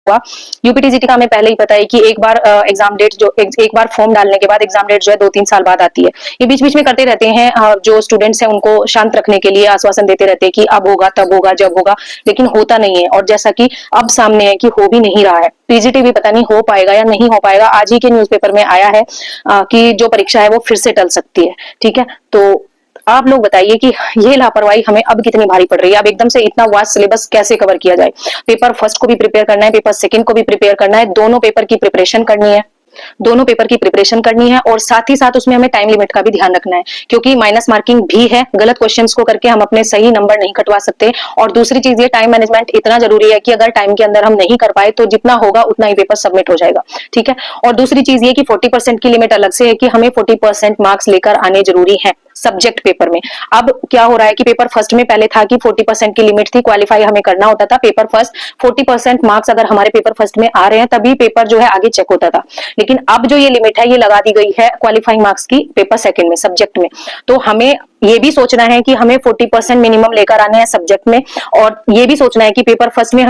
हुआ। यूपीटीजीटी का हमें पहले ही पता है कि एक बार एग्जाम डेट जो एक बार फॉर्म डालने के बाद एग्जाम डेट जो है 2-3 साल बाद आती है। ये बीच बीच में करते रहते हैं, जो स्टूडेंट्स हैं उनको शांत रखने के लिए आश्वासन देते रहते हैं कि अब होगा, तब होगा, जब होगा, लेकिन होता नहीं है। और जैसा कि अब सामने है कि हो भी नहीं रहा है। पीजीटी भी पता नहीं हो पाएगा या नहीं हो पाएगा। आज ही के न्यूज़पेपर में आया है कि जो परीक्षा है वो फिर से टल सकती है। ठीक है, तो आप लोग बताइए कि ये लापरवाही हमें अब कितनी भारी पड़ रही है। अब एकदम से इतना वास्ट सिलेबस कैसे कवर किया जाए। पेपर फर्स्ट को भी प्रिपेयर करना है, पेपर सेकंड को भी प्रिपेयर करना है, दोनों पेपर की प्रिपरेशन करनी है, दोनों पेपर की प्रिपरेशन करनी है, और साथ ही साथ उसमें हमें टाइम लिमिट का भी ध्यान रखना है, क्योंकि माइनस मार्किंग भी है। गलत क्वेश्चंस को करके हम अपने सही नंबर नहीं कटवा सकते। और दूसरी चीज, ये टाइम मैनेजमेंट इतना जरूरी है कि अगर टाइम के अंदर हम नहीं कर पाए तो जितना होगा उतना ही पेपर सबमिट हो जाएगा। ठीक है, और दूसरी चीज ये कि 40% की लिमिट अलग से है कि हमें 40% मार्क्स लेकर आने जरूरी है सब्जेक्ट पेपर में। अब क्या हो रहा है कि पेपर फर्स्ट में पहले था कि 40% की लिमिट थी, क्वालिफाई हमें करना होता था। पेपर फर्स्ट 40% मार्क्स अगर हमारे पेपर फर्स्ट में आ रहे हैं तभी पेपर जो है आगे चेक होता था। लेकिन अब जो ये लिमिट है ये लगा दी गई है क्वालिफाइंग मार्क्स की पेपर सेकंड में, सब्जेक्ट में। तो हमें ये भी सोचना है कि हमें 40% मिनिमम लेकर आने हैं सब्जेक्ट में, और ये भी सोचना है कि पेपर फर्स्ट में